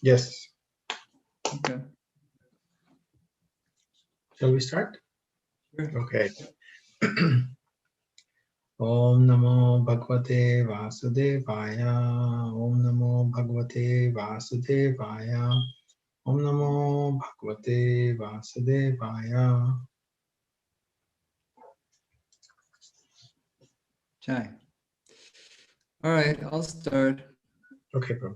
Yes. Okay. Shall we start? Sure. Okay. Om Namo Bhagavate Vasudevaya. Om Namo Bhagavate Vasudevaya. Om Namo Bhagavate Vasudevaya. Chai. All right, I'll start. Okay, bro.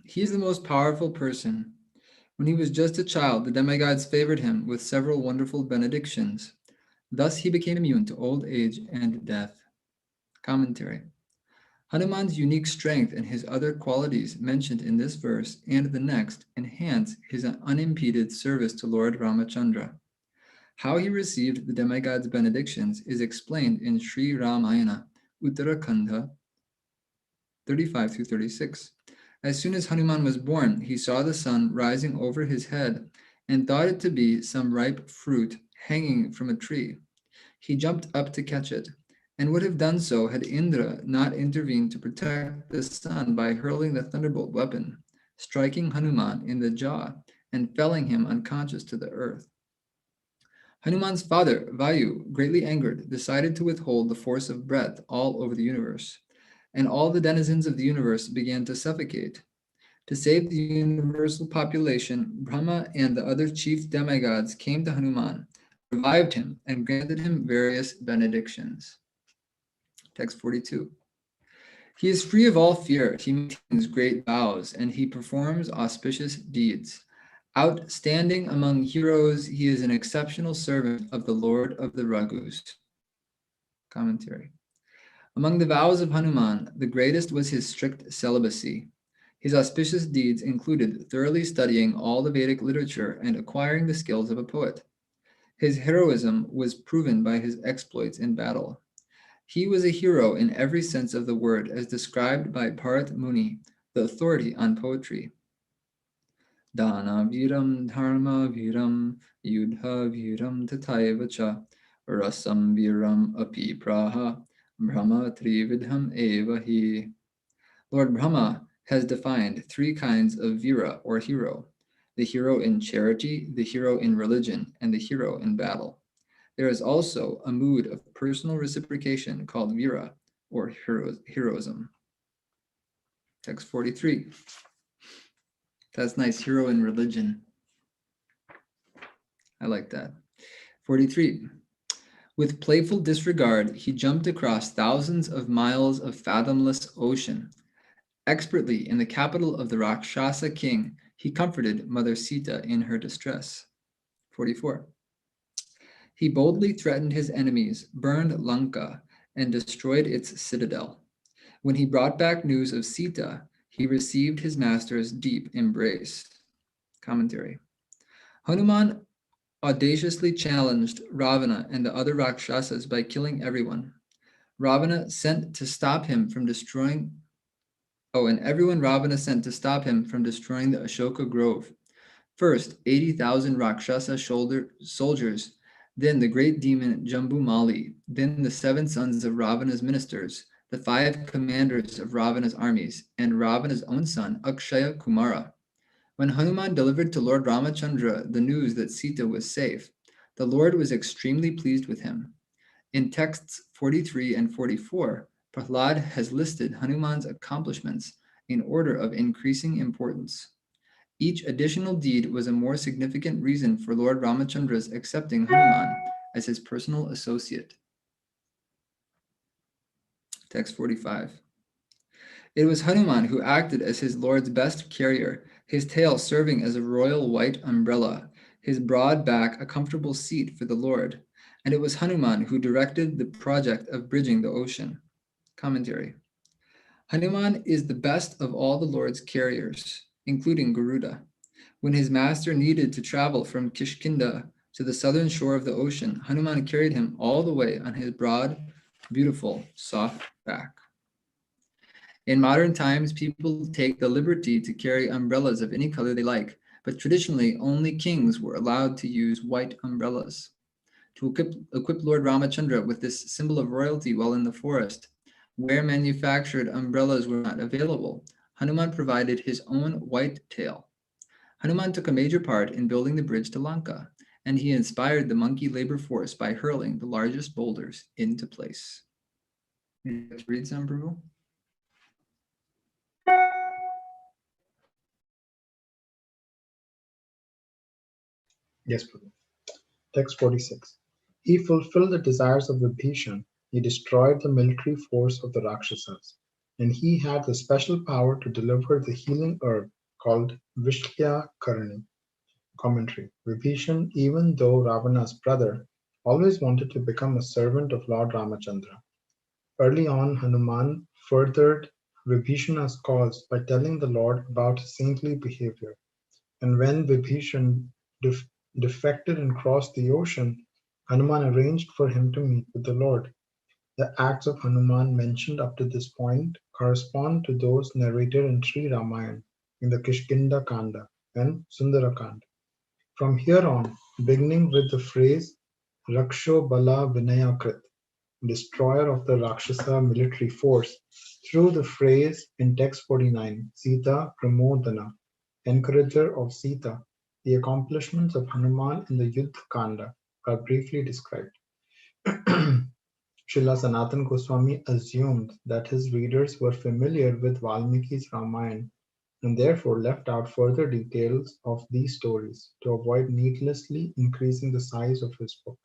He is the most powerful person. When he was just a child, the demigods favored him with several wonderful benedictions. Thus he became immune to old age and death. Commentary. Hanuman's unique strength and his other qualities mentioned in this verse and the next enhance his unimpeded service to Lord Ramachandra. How he received the demigods' benedictions is explained in Sri Ramayana, Uttarakhanda 35 through 36. As soon as Hanuman was born, he saw the sun rising over his head and thought it to be some ripe fruit hanging from a tree. He jumped up to catch it, and would have done so had Indra not intervened to protect the sun by hurling the thunderbolt weapon, striking Hanuman in the jaw and felling him unconscious to the earth. Hanuman's father, Vayu, greatly angered, decided to withhold the force of breath all over the universe, and all the denizens of the universe began to suffocate. To save the universal population, Brahma and the other chief demigods came to Hanuman, revived him, and granted him various benedictions. Text 42. He is free of all fear, he maintains great vows, and he performs auspicious deeds. Outstanding among heroes, he is an exceptional servant of the Lord of the Raghus. Commentary. Among the vows of Hanuman, the greatest was his strict celibacy. His auspicious deeds included thoroughly studying all the Vedic literature and acquiring the skills of a poet. His heroism was proven by his exploits in battle. He was a hero in every sense of the word, as described by Bharat Muni, the authority on poetry. Dana viram dharma viram yudha viram tathaiva cha rasam viram api praha brahma trividham eva hi. Lord Brahma has defined three kinds of vira or hero: the hero in charity, the hero in religion, and the hero in battle. There is also a mood of personal reciprocation called vira or heroism. Text 43. That's nice. Hero in religion. I like that. 43. With playful disregard, he jumped across thousands of miles of fathomless ocean. Expertly in the capital of the Rakshasa king, he comforted Mother Sita in her distress. 44. He boldly threatened his enemies, burned Lanka, and destroyed its citadel. When he brought back news of Sita, he received his master's deep embrace. Commentary. Hanuman audaciously challenged Ravana and the other Rakshasas by killing everyone. Ravana sent to stop him from destroying and everyone Ravana sent to stop him from destroying the Ashoka Grove. First, 80,000 Rakshasa soldiers, then the great demon Jambumali, then the 7 sons of Ravana's ministers, the 5 commanders of Ravana's armies, and Ravana's own son, Akshaya Kumara. When Hanuman delivered to Lord Ramachandra the news that Sita was safe, the Lord was extremely pleased with him. In texts 43 and 44, Prahlad has listed Hanuman's accomplishments in order of increasing importance. Each additional deed was a more significant reason for Lord Ramachandra's accepting Hanuman as his personal associate. Text 45. It was Hanuman who acted as his Lord's best carrier, his tail serving as a royal white umbrella, his broad back a comfortable seat for the Lord, and it was Hanuman who directed the project of bridging the ocean. Commentary. Hanuman is the best of all the Lord's carriers, including Garuda. When his master needed to travel from Kishkinda to the southern shore of the ocean, Hanuman carried him all the way on his broad, beautiful, soft back. In modern times, people take the liberty to carry umbrellas of any color they like, but traditionally only kings were allowed to use white umbrellas. To equip Lord Ramachandra with this symbol of royalty while in the forest, where manufactured umbrellas were not available, Hanuman provided his own white tail. Hanuman took a major part in building the bridge to Lanka, and he inspired the monkey labor force by hurling the largest boulders into place. Would you like to read some, Prabhu? Yes, Prabhu. Text 46. He fulfilled the desires of Vibhishan. He destroyed the military force of the Rakshasas. And he had the special power to deliver the healing herb called Vishlya Karani. Commentary. Vibhishan, even though Ravana's brother, always wanted to become a servant of Lord Ramachandra. Early on, Hanuman furthered Vibhishana's cause by telling the Lord about his saintly behavior. And when Vibhishan def- defected and crossed the ocean, Hanuman arranged for him to meet with the Lord. The acts of Hanuman mentioned up to this point correspond to those narrated in Sri Ramayana in the Kishkinda Kanda and Sundara Kanda. From here on, beginning with the phrase Raksho Bala Vinayakrit, destroyer of the Rakshasa military force, through the phrase in text 49, Sita Pramodana, encourager of Sita, the accomplishments of Hanuman in the Yuddha Kanda are briefly described. Srila Sanatana Goswami assumed that his readers were familiar with Valmiki's Ramayana and therefore left out further details of these stories to avoid needlessly increasing the size of his book.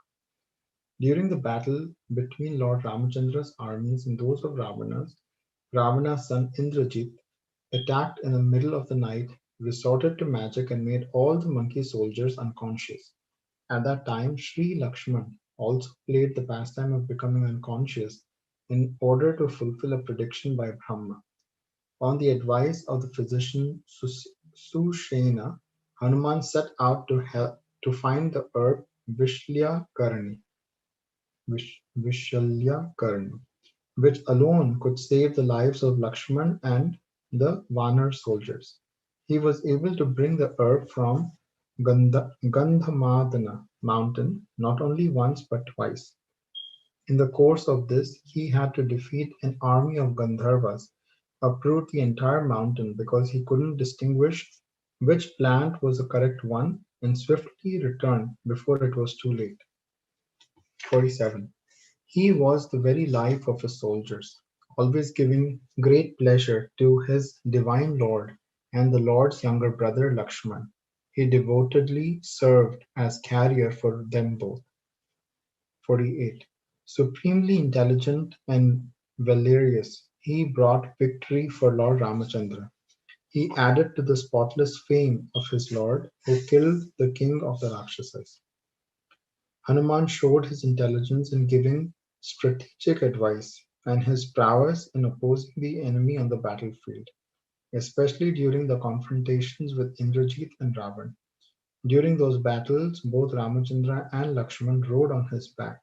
During the battle between Lord Ramachandra's armies and those of Ravana's son Indrajit attacked in the middle of the night, resorted to magic, and made all the monkey soldiers unconscious. At that time, Sri Lakshman also played the pastime of becoming unconscious in order to fulfill a prediction by Brahma. On the advice of the physician Sushena, Hanuman set out to find the herb Vishlya Karani, Vishalya Karani, which alone could save the lives of Lakshman and the Vanar soldiers. He was able to bring the herb from Gandhamadana mountain not only once but twice. In the course of this, he had to defeat an army of Gandharvas, uproot the entire mountain because he couldn't distinguish which plant was the correct one, and swiftly return before it was too late. 47. He was the very life of his soldiers, always giving great pleasure to his divine Lord and the Lord's younger brother Lakshman. He devotedly served as carrier for them both. 48. Supremely intelligent and valorous, he brought victory for Lord Ramachandra. He added to the spotless fame of his Lord, who killed the king of the Rakshasas. Hanuman showed his intelligence in giving strategic advice and his prowess in opposing the enemy on the battlefield, especially during the confrontations with Indrajit and Ravan. During those battles, both Ramachandra and Lakshman rode on his back.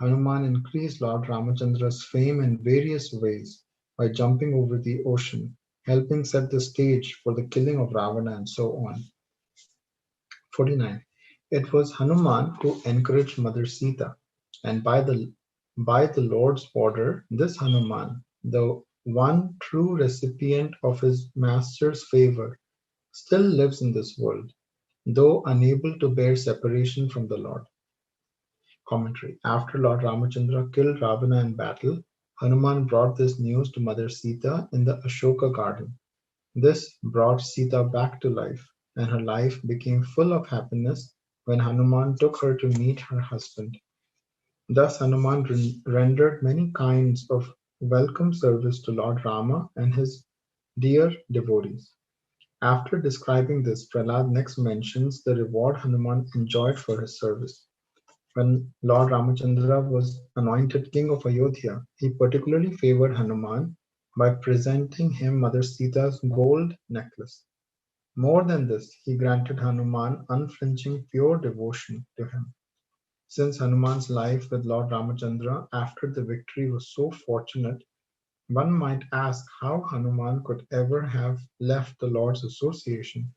Hanuman increased Lord Ramachandra's fame in various ways by jumping over the ocean, helping set the stage for the killing of Ravana, and so on. 49. It was Hanuman who encouraged Mother Sita, and by the Lord's order, this Hanuman, the one true recipient of his master's favor, still lives in this world, though unable to bear separation from the Lord. Commentary. After Lord Ramachandra killed Ravana in battle, Hanuman brought this news to Mother Sita in the Ashoka garden. This brought Sita back to life, and her life became full of happiness when Hanuman took her to meet her husband. Thus Hanuman rendered many kinds of welcome service to Lord Rama and his dear devotees. After describing this, Prahlad next mentions the reward Hanuman enjoyed for his service. When Lord Ramachandra was anointed king of Ayodhya, he particularly favored Hanuman by presenting him Mother Sita's gold necklace. More than this, he granted Hanuman unflinching pure devotion to him. Since Hanuman's life with Lord Ramachandra after the victory was so fortunate, one might ask how Hanuman could ever have left the Lord's association.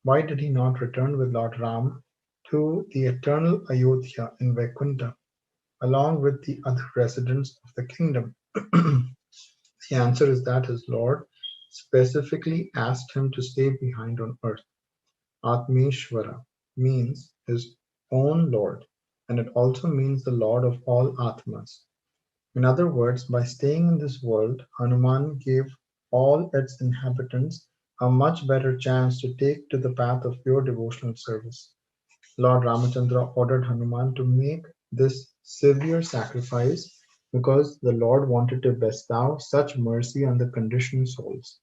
Why did he not return with Lord Ram to the eternal Ayodhya in Vaikuntha, along with the other residents of the kingdom? The answer is that his Lord specifically asked him to stay behind on earth. Atmeshwara means his own Lord, and it also means the Lord of all Atmas. In other words, by staying in this world, Hanuman gave all its inhabitants a much better chance to take to the path of pure devotional service. Lord Ramachandra ordered Hanuman to make this severe sacrifice because the Lord wanted to bestow such mercy on the conditioned souls.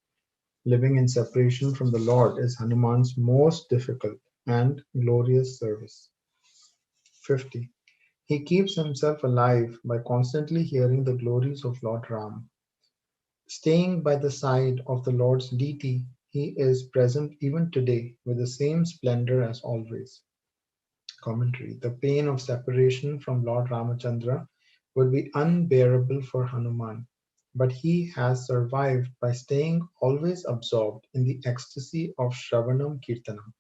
Living in separation from the Lord is Hanuman's most difficult and glorious service. 50. He keeps himself alive by constantly hearing the glories of Lord Ram. Staying by the side of the Lord's deity, he is present even today with the same splendor as always. Commentary. The pain of separation from Lord Ramachandra would be unbearable for Hanuman, but he has survived by staying always absorbed in the ecstasy of Shravanam Kirtanam.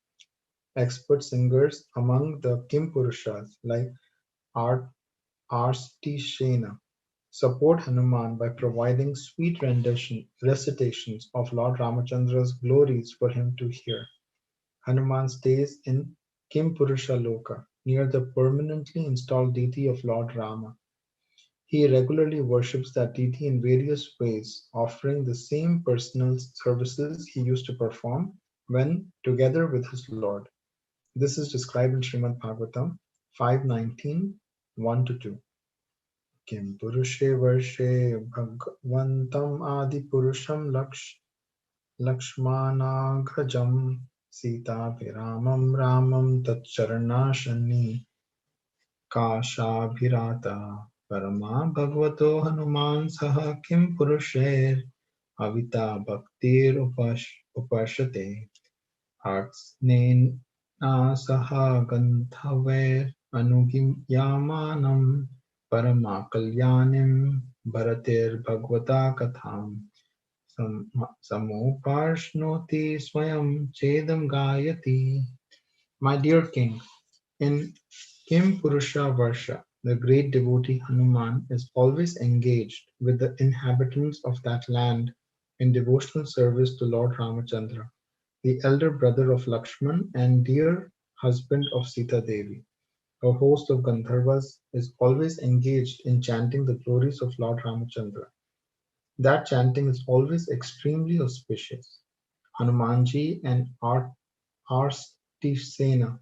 Expert singers among the Kimpurushas like Art Artishena support Hanuman by providing sweet recitations of Lord Ramachandra's glories for him to hear. Hanuman stays in Kimpurusha Loka, near the permanently installed deity of Lord Rama. He regularly worships that deity in various ways, offering the same personal services he used to perform when together with his Lord. This is described in Srimad Bhagavatam 5:19, 1-2. किं पुरुषे वर्षे भगवन्तम् आदिपुरुषं लक्ष्मणाग्रजं सीताभिरामं रामं तच्चरणाशन्निकाशाभिराता परमा भगवतो हनुमान् सह किं पुरुषैरविता भक्तिरुपश्यते आर्त्स्नेना सह गन्धर्वैरनुगीयमानं परमाकल्याणीं भरतैर्भगवता कथाम् समुपाश्नोति स्वयं चेदं गायति. My dear king, in Kim Purusha Varsha, the great devotee Hanuman is always engaged with the inhabitants of that land in devotional service to Lord Ramachandra, the elder brother of Lakshman and dear husband of Sita Devi. A host of Gandharvas is always engaged in chanting the glories of Lord Ramachandra. That chanting is always extremely auspicious. Hanumanji and Arstisena,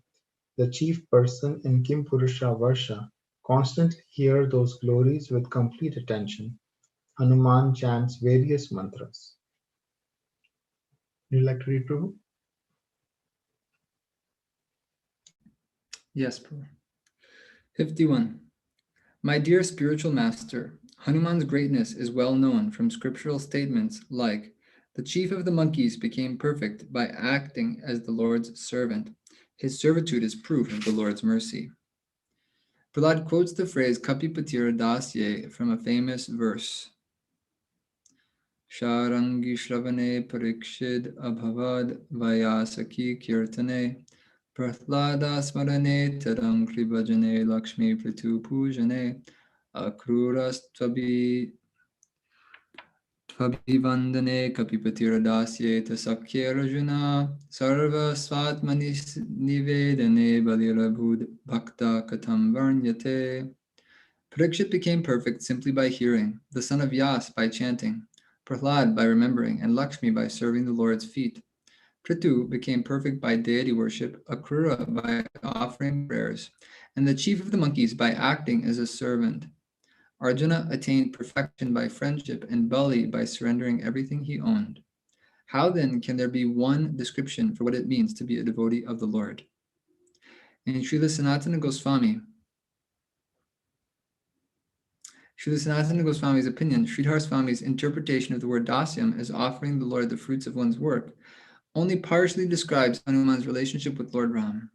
the chief person in Kimpurusha Varsha, constantly hear those glories with complete attention. Hanuman chants various mantras. Would you like to read, Prabhu? Yes, Prabhu. 51. My dear spiritual master, Hanuman's greatness is well known from scriptural statements like, the chief of the monkeys became perfect by acting as the Lord's servant. His servitude is proof of the Lord's mercy. Prahlad quotes the phrase Kapipatira Dasye from a famous verse. Sharangi Shravane Parikshid Abhavad Vayasaki Kirtane Prahlada Smarane Taram Kribhajane Lakshmi Pritu Pujane Akruras Tvabhivandane Kapipatiradasye Tasakya Rajuna Sarva Svatmani Nivedane Balirabhud Bhakta Katam Varnyate. Parikshit became perfect simply by hearing, the son of Yas by chanting, Prahlad by remembering, and Lakshmi by serving the Lord's feet. Prithu became perfect by deity worship, Akrura by offering prayers, and the chief of the monkeys by acting as a servant. Arjuna attained perfection by friendship, and Bali by surrendering everything he owned. How then can there be one description for what it means to be a devotee of the Lord? In Srila Sanatana Goswami's opinion, Sridhar Swami's interpretation of the word dasyam as offering the Lord the fruits of one's work only partially describes Hanuman's relationship with Lord Ram.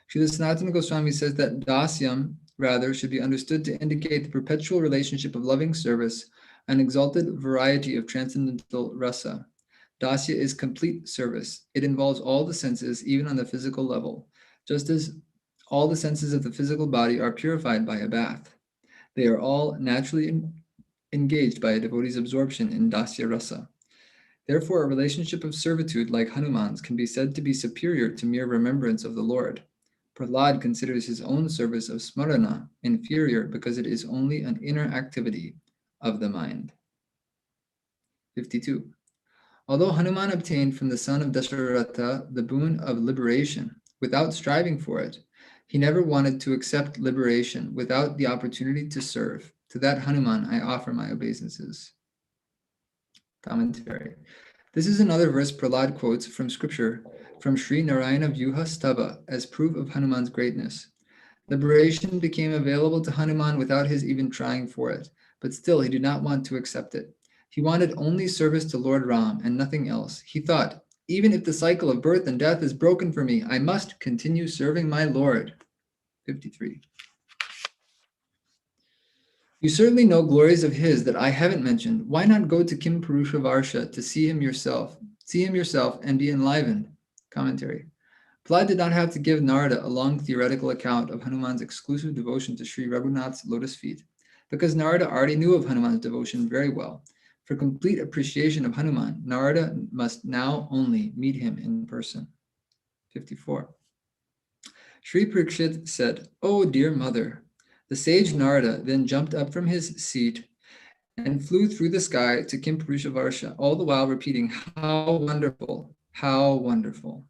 Srila Sanatana Goswami says that dasyam, rather, should be understood to indicate the perpetual relationship of loving service, an exalted variety of transcendental rasa. Dasya is complete service. It involves all the senses, even on the physical level, just as all the senses of the physical body are purified by a bath. They are all naturally engaged by a devotee's absorption in dasya rasa. Therefore, a relationship of servitude like Hanuman's can be said to be superior to mere remembrance of the Lord. Prahlad considers his own service of smarana inferior because it is only an inner activity of the mind. 52. Although Hanuman obtained from the son of Dasharatha the boon of liberation without striving for it, he never wanted to accept liberation without the opportunity to serve. To that Hanuman I offer my obeisances. Commentary. This is another verse Prahlad quotes from scripture from Sri Narayana Vyuha Stava as proof of Hanuman's greatness. Liberation became available to Hanuman without his even trying for it, but still he did not want to accept it. He wanted only service to Lord Ram and nothing else. He thought, even if the cycle of birth and death is broken for me, I must continue serving my Lord. 53. You certainly know glories of his that I haven't mentioned. Why not go to Kim Purusha Varsha to see him yourself and be enlivened? Commentary. Prahlad did not have to give Narada a long theoretical account of Hanuman's exclusive devotion to Sri Raghunath's lotus feet, because Narada already knew of Hanuman's devotion very well. For complete appreciation of Hanuman, Narada must now only meet him in person. 54. Sri Parikshit said, "Oh, dear mother." The sage Narada then jumped up from his seat and flew through the sky to Kimpurusha Varsha, all the while repeating, "How wonderful, how wonderful."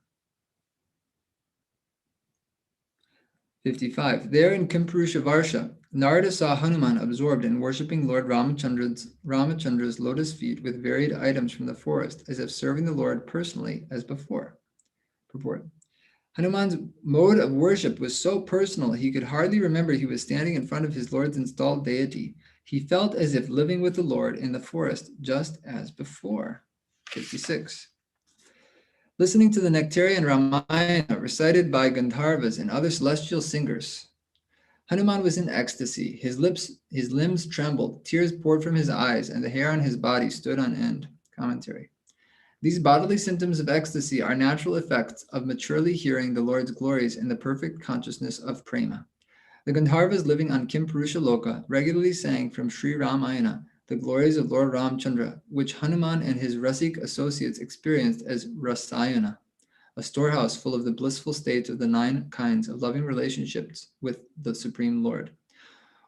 55. There in Kimpurusha Varsha, Narada saw Hanuman absorbed in worshipping Lord Ramachandra's lotus feet with varied items from the forest, as if serving the Lord personally as before. Purport. Hanuman's mode of worship was so personal he could hardly remember he was standing in front of his Lord's installed deity. He felt as if living with the Lord in the forest just as before. 56. Listening to the Nectarian Ramayana recited by Gandharvas and other celestial singers, Hanuman was in ecstasy. His limbs trembled, tears poured from his eyes, and the hair on his body stood on end. Commentary. These bodily symptoms of ecstasy are natural effects of maturely hearing the Lord's glories in the perfect consciousness of prema. The Gandharvas living on Kimpurusha Loka regularly sang from Sri Ramayana the glories of Lord Ramchandra, which Hanuman and his Rasik associates experienced as Rasayana, a storehouse full of the blissful states of the 9 kinds of loving relationships with the Supreme Lord.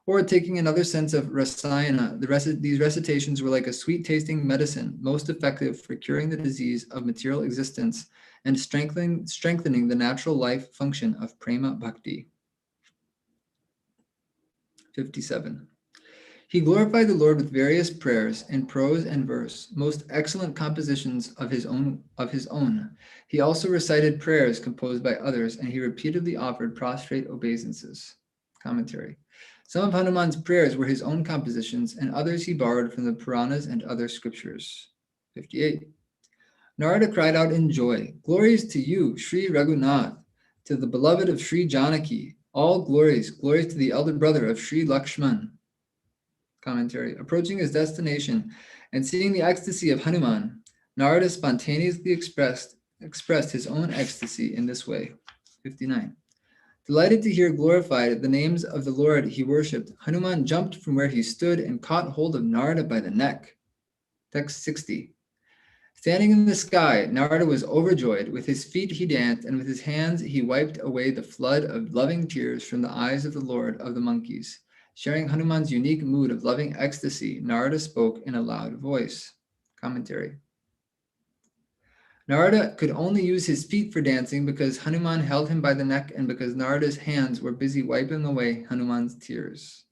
Or taking another sense of Rasayana, these recitations were like a sweet-tasting medicine, most effective for curing the disease of material existence and strengthening the natural life function of prema bhakti. 57. He glorified the Lord with various prayers in prose and verse, most excellent compositions of his own. He also recited prayers composed by others, and he repeatedly offered prostrate obeisances. Commentary. Some of Hanuman's prayers were his own compositions, and others he borrowed from the Puranas and other scriptures. 58. Narada cried out in joy, "Glories to you, Sri Raghunath, to the beloved of Sri Janaki, all glories to the elder brother of Sri Lakshman." Commentary. Approaching his destination and seeing the ecstasy of Hanuman, Narada spontaneously expressed his own ecstasy in this way. 59. Delighted to hear glorified the names of the Lord he worshipped, Hanuman jumped from where he stood and caught hold of Narada by the neck. Text 60. Standing in the sky, Narada was overjoyed. With his feet he danced, and with his hands he wiped away the flood of loving tears from the eyes of the Lord of the monkeys. Sharing Hanuman's unique mood of loving ecstasy, Narada spoke in a loud voice. Commentary. Narada could only use his feet for dancing because Hanuman held him by the neck and because Narada's hands were busy wiping away Hanuman's tears.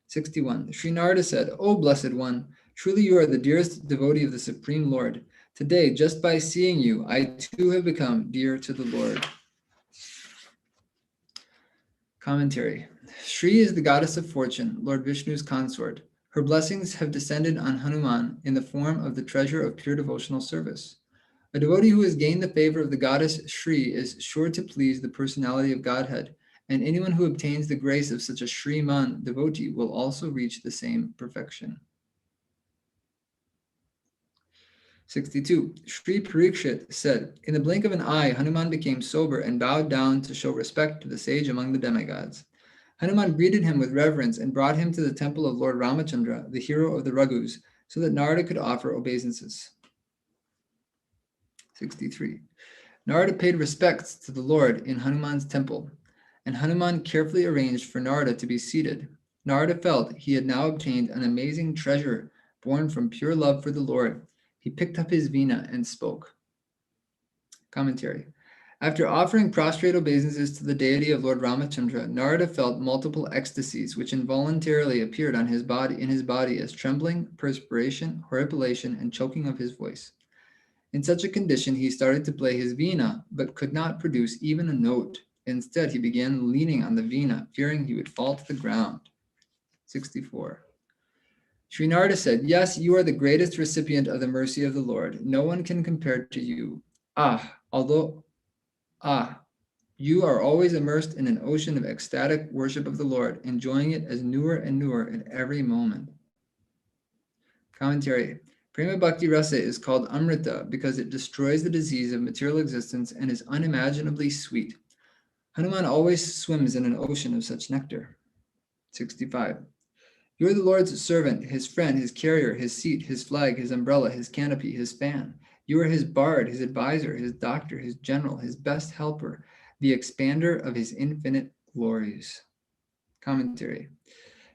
61. Sri Narada said, "O Blessed One, truly you are the dearest devotee of the Supreme Lord. Today, just by seeing you, I too have become dear to the Lord." Commentary. Shri is the goddess of fortune, Lord Vishnu's consort. Her blessings have descended on Hanuman in the form of the treasure of pure devotional service. A devotee who has gained the favor of the goddess Shri is sure to please the personality of Godhead, and anyone who obtains the grace of such a Shriman devotee will also reach the same perfection. 62. Sri Parikshit said, "In the blink of an eye, Hanuman became sober and bowed down to show respect to the sage among the demigods. Hanuman greeted him with reverence and brought him to the temple of Lord Ramachandra, the hero of the Raghus, so that Narada could offer obeisances." 63. Narada paid respects to the Lord in Hanuman's temple, and Hanuman carefully arranged for Narada to be seated. Narada felt he had now obtained an amazing treasure born from pure love for the Lord. He picked up his veena and spoke. Commentary. After offering prostrate obeisances to the deity of Lord Ramachandra, Narada felt multiple ecstasies which involuntarily appeared on his body as trembling, perspiration, horripilation, and choking of his voice. In such a condition, he started to play his veena, but could not produce even a note. Instead, he began leaning on the veena, fearing he would fall to the ground. 64. Sri Narada said, "Yes, you are the greatest recipient of the mercy of the Lord. No one can compare to you. Ah, you are always immersed in an ocean of ecstatic worship of the Lord, enjoying it as newer and newer at every moment." Commentary. Prema Bhakti Rasa is called Amrita because it destroys the disease of material existence and is unimaginably sweet. Hanuman always swims in an ocean of such nectar. 65. You are the Lord's servant, his friend, his carrier, his seat, his flag, his umbrella, his canopy, his fan. You are his bard, his advisor, his doctor, his general, his best helper, the expander of his infinite glories. Commentary.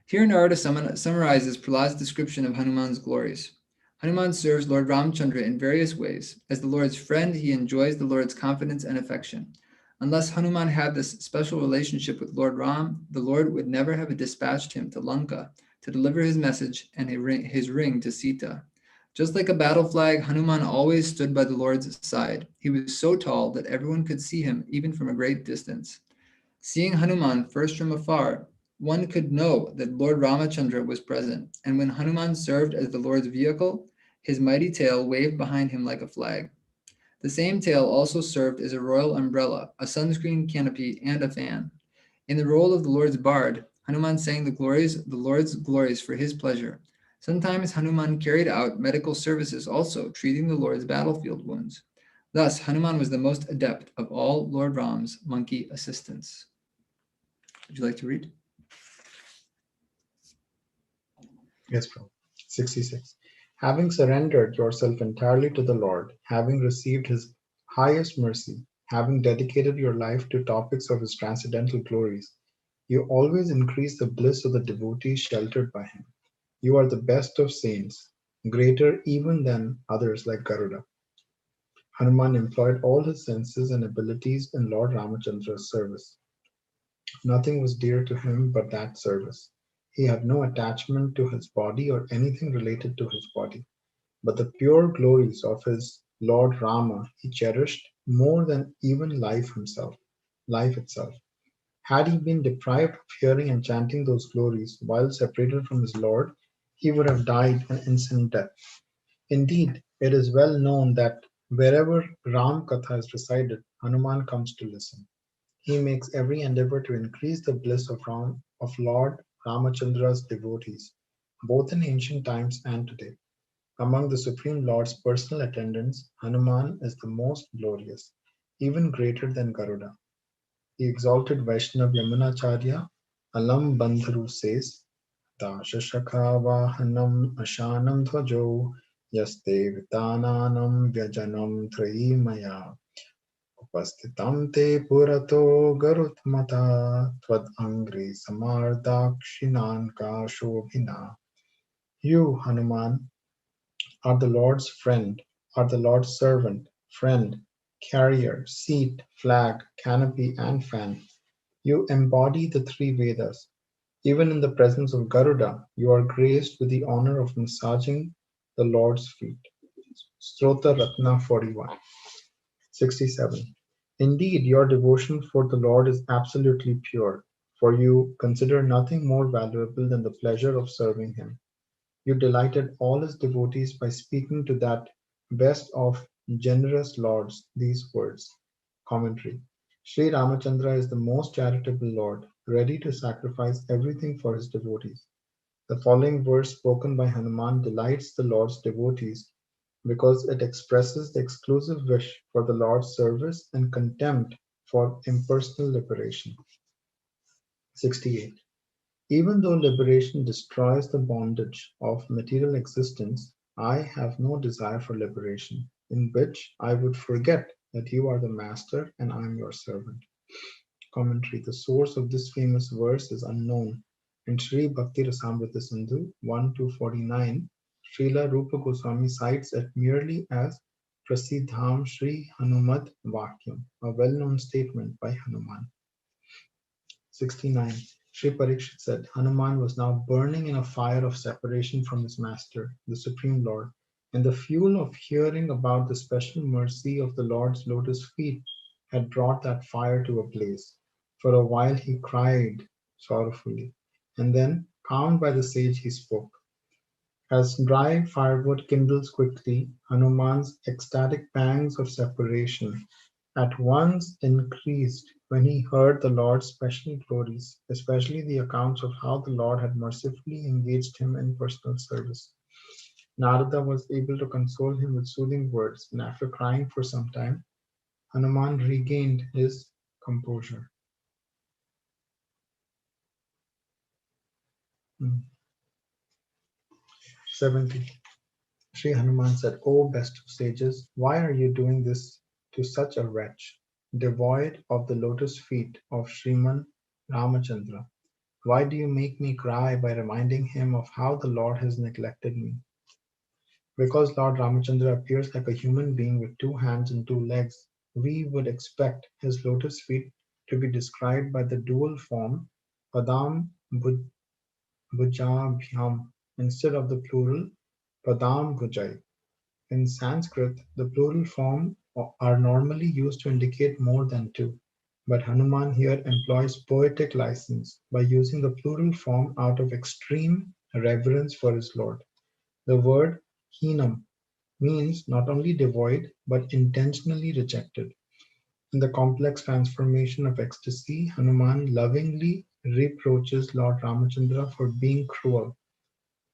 Here Narada summarizes Prahlad's description of Hanuman's glories. Hanuman serves Lord Ramchandra in various ways. As the Lord's friend, he enjoys the Lord's confidence and affection. Unless Hanuman had this special relationship with Lord Ram, the Lord would never have dispatched him to Lanka to deliver his message and his ring to Sita. Just like a battle flag, Hanuman always stood by the Lord's side. He was so tall that everyone could see him even from a great distance. Seeing Hanuman first from afar, one could know that Lord Ramachandra was present, and when Hanuman served as the Lord's vehicle, his mighty tail waved behind him like a flag. The same tail also served as a royal umbrella, a sunscreen canopy, and a fan. In the role of the Lord's bard, Hanuman sang the Lord's glories for his pleasure. Sometimes Hanuman carried out medical services also, treating the Lord's battlefield wounds. Thus, Hanuman was the most adept of all Lord Ram's monkey assistants. Would you like to read? Yes, bro. 66. Having surrendered yourself entirely to the Lord, having received his highest mercy, having dedicated your life to topics of his transcendental glories, you always increase the bliss of the devotees sheltered by him. You are the best of saints, greater even than others like Garuda. Hanuman employed all his senses and abilities in Lord Ramachandra's service. Nothing was dear to him but that service. He had no attachment to his body or anything related to his body, but the pure glories of his Lord Rama he cherished more than even life itself. Had he been deprived of hearing and chanting those glories while separated from his Lord, he would have died an instant death. Indeed, it is well known that wherever Ram Katha is recited, Hanuman comes to listen. He makes every endeavor to increase the bliss of Lord Ramachandra's devotees, both in ancient times and today. Among the Supreme Lord's personal attendants, Hanuman is the most glorious, even greater than Garuda. The exalted Vaishnav Yamunacharya Alam Bandharu says, Dashashakha Vahanam Ashanam Dhvajo Yaste Vitananam Vyajanam Trayimaya Upasthitam te purato garutmata tvad angri samardakshinan ka shobhina. You, Hanuman, are the Lord's friend, are the Lord's servant, friend, carrier, seat, flag, canopy, and fan. You embody the three Vedas. Even in the presence of Garuda, you are graced with the honor of massaging the Lord's feet. Strota Ratna 41. 67. Indeed, your devotion for the Lord is absolutely pure, for you consider nothing more valuable than the pleasure of serving Him. You delighted all His devotees by speaking to that best of generous lords these words. Commentary. Sri Ramachandra is the most charitable Lord, ready to sacrifice everything for His devotees. The following verse spoken by Hanuman delights the Lord's devotees because it expresses the exclusive wish for the Lord's service and contempt for impersonal liberation. 68. Even though liberation destroys the bondage of material existence, I have no desire for liberation. in which I would forget that you are the master and I am your servant. Commentary. The source of this famous verse is unknown. In Sri Bhakti Rasamrita Sindhu 1-49, Srila Rupa Goswami cites it merely as Prasiddham Sri Hanumat Vakyam, a well-known statement by Hanuman. 69. Sri Parikshit said, Hanuman was now burning in a fire of separation from his master, the Supreme Lord, and the fuel of hearing about the special mercy of the Lord's lotus feet had brought that fire to a blaze. For a while he cried sorrowfully, and then, calmed by the sage, he spoke. As dry firewood kindles quickly, Hanuman's ecstatic pangs of separation at once increased when he heard the Lord's special glories, especially the accounts of how the Lord had mercifully engaged him in personal service. Narada was able to console him with soothing words, and after crying for some time, Hanuman regained his composure. Hmm. 70. Sri Hanuman said, O best of sages, why are you doing this to such a wretch, devoid of the lotus feet of Sriman Ramachandra? Why do you make me cry by reminding him of how the Lord has neglected me? Because Lord Ramachandra appears like a human being with two hands and two legs, we would expect his lotus feet to be described by the dual form Padam Bhujabhyam instead of the plural Padam Bhujai. In Sanskrit, the plural form are normally used to indicate more than two, but Hanuman here employs poetic license by using the plural form out of extreme reverence for his Lord. The word "heenam" means not only devoid but intentionally rejected. In the complex transformation of ecstasy, Hanuman lovingly reproaches Lord Ramachandra for being cruel.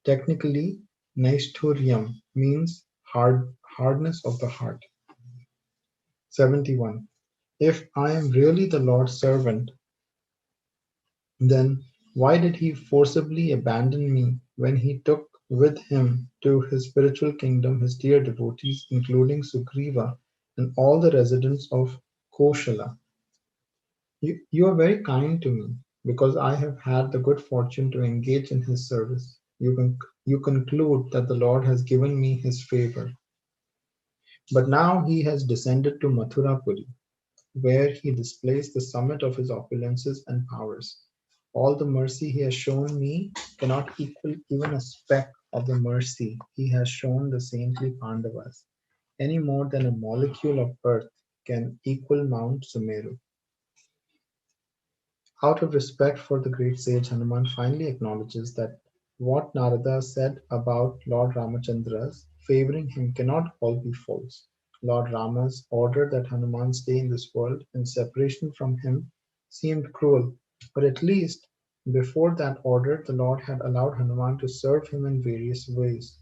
Technically, Naishturyam means hardness of the heart. 71. If I am really the Lord's servant, then why did he forcibly abandon me when he took with him to his spiritual kingdom his dear devotees, including Sugriva and all the residents of Koshala? You are very kind to me because I have had the good fortune to engage in his service. You conclude that the Lord has given me his favor. But now he has descended to Mathurapuri, where he displays the summit of his opulences and powers. All the mercy he has shown me cannot equal even a speck of the mercy he has shown the saintly Pandavas, any more than a molecule of earth can equal Mount Sumeru. Out of respect for the great sage, Hanuman finally acknowledges that what Narada said about Lord Ramachandra's favoring him cannot all be false. Lord Rama's order that Hanuman stay in this world in separation from him seemed cruel, but at least before that order the Lord had allowed Hanuman to serve him in various ways.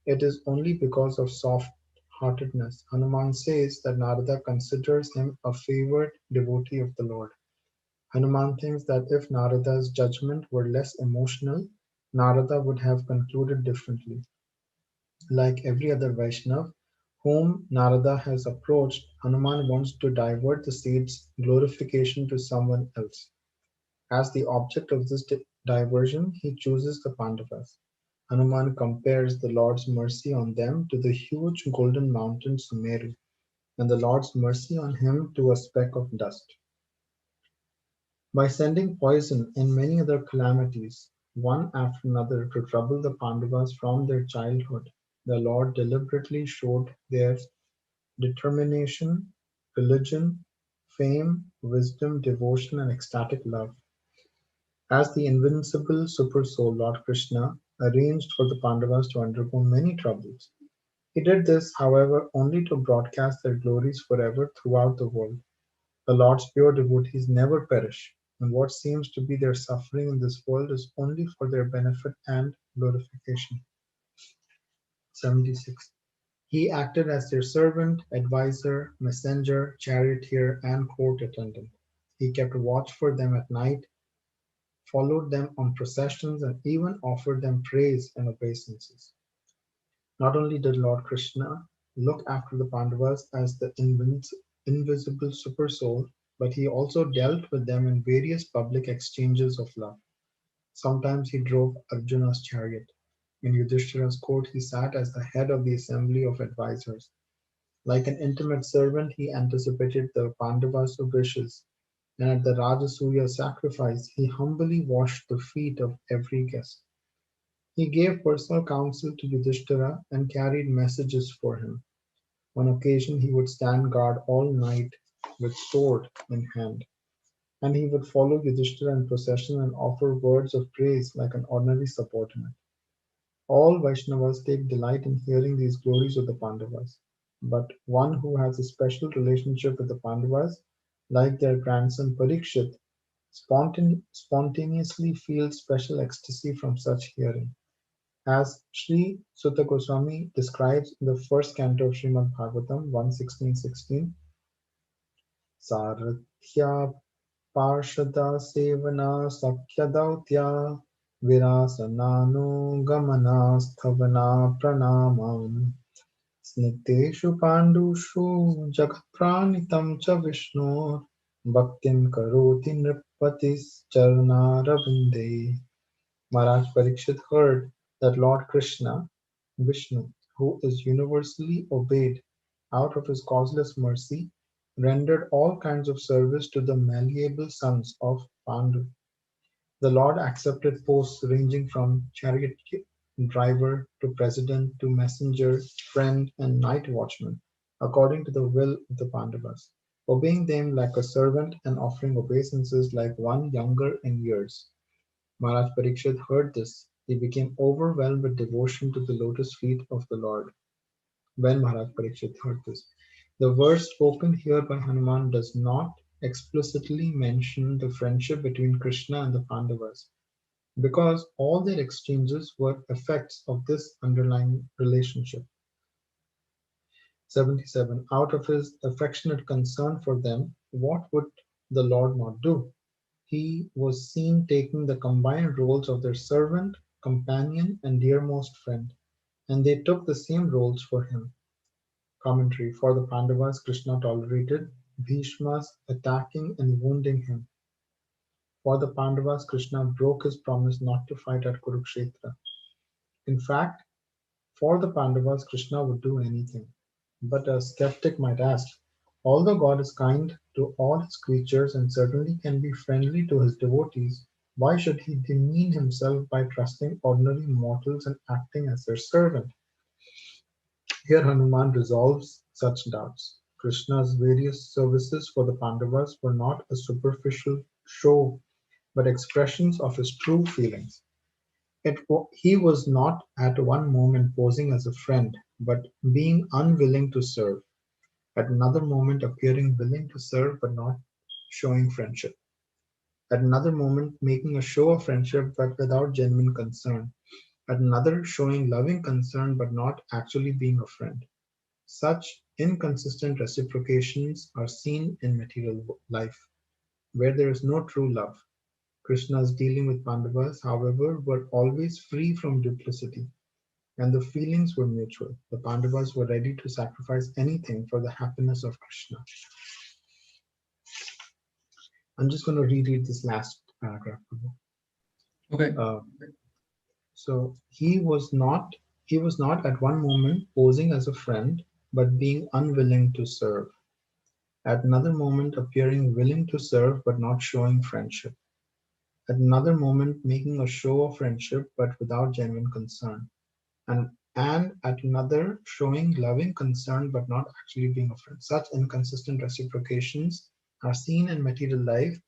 It is only because of soft-heartedness, Hanuman says, that Narada considers him a favored devotee of the Lord. Hanuman thinks that if Narada's judgment were less emotional, Narada would have concluded differently. Like every other Vaishnav whom Narada has approached, Hanuman wants to divert the sage's glorification to someone else. As the object of this diversion, he chooses the Pandavas. Hanuman compares the Lord's mercy on them to the huge golden mountain Sumeru, and the Lord's mercy on him to a speck of dust. By sending poison and many other calamities, one after another, to trouble the Pandavas from their childhood, the Lord deliberately showed their determination, religion, fame, wisdom, devotion, and ecstatic love. As the invincible Supersoul, Lord Krishna arranged for the Pandavas to undergo many troubles. He did this, however, only to broadcast their glories forever throughout the world. The Lord's pure devotees never perish, and what seems to be their suffering in this world is only for their benefit and glorification. 76. He acted as their servant, adviser, messenger, charioteer, and court attendant. He kept watch for them at night, followed them on processions, and even offered them praise and obeisances. Not only did Lord Krishna look after the Pandavas as the invisible supersoul, but he also dealt with them in various public exchanges of love. Sometimes he drove Arjuna's chariot. In Yudhishthira's court, he sat as the head of the assembly of advisors. Like an intimate servant, he anticipated the Pandavas' wishes, and at the Rajasuya sacrifice, he humbly washed the feet of every guest. He gave personal counsel to Yudhishthira and carried messages for him. On occasion, he would stand guard all night with sword in hand, and he would follow Yudhishthira in procession and offer words of praise like an ordinary subordinate. All Vaishnavas take delight in hearing these glories of the Pandavas, but one who has a special relationship with the Pandavas, like their grandson Parikshit, spontaneously feels special ecstasy from such hearing. As Sri Sutta Goswami describes in the first canto of Srimad Bhagavatam 1:16-16, Saratya Parshada Sevana Sakhya Dautya Virasanano Gamana Sthavana Pranamam Sniteshu Pandushu Jagatpranitam Cha Vishnur Bhaktin Karoti Nripatis Charnaravinde. Maharaj Parikshit heard that Lord Krishna, Vishnu, who is universally obeyed out of his causeless mercy, rendered all kinds of service to the malleable sons of Pandu. The Lord accepted posts ranging from chariot driver to president to messenger, friend, and night watchman, according to the will of the Pandavas, obeying them like a servant and offering obeisances like one younger in years. Maharaj Parikshit heard this. He became overwhelmed with devotion to the lotus feet of the Lord. When Maharaj Parikshit heard this, the verse spoken here by Hanuman does not explicitly mention the friendship between Krishna and the Pandavas, because all their exchanges were effects of this underlying relationship. 77. Out of his affectionate concern for them, what would the Lord not do? He was seen taking the combined roles of their servant, companion, and dearmost friend, and they took the same roles for him. Commentary. For the Pandavas, Krishna tolerated Bhishma's attacking and wounding him. For the Pandavas, Krishna broke his promise not to fight at Kurukshetra. In fact, for the Pandavas, Krishna would do anything. But a skeptic might ask, although God is kind to all his creatures and certainly can be friendly to his devotees, why should he demean himself by trusting ordinary mortals and acting as their servant? Here Hanuman resolves such doubts. Krishna's various services for the Pandavas were not a superficial show, but expressions of his true feelings. He was not at one moment posing as a friend, but being unwilling to serve; at another moment appearing willing to serve but not showing friendship; at another moment making a show of friendship but without genuine concern; at another showing loving concern but not actually being a friend. Such inconsistent reciprocations are seen in material life, where there is no true love. Krishna's dealing with Pandavas, however, were always free from duplicity, and the feelings were mutual. The Pandavas were ready to sacrifice anything for the happiness of Krishna. I'm just going to reread this last paragraph. Okay. Uh, so he was not at one moment posing as a friend, but being unwilling to serve. At another moment appearing willing to serve but not showing friendship. At another moment making a show of friendship but without genuine concern. And at another showing loving concern but not actually being a friend. Such inconsistent reciprocations are seen in material life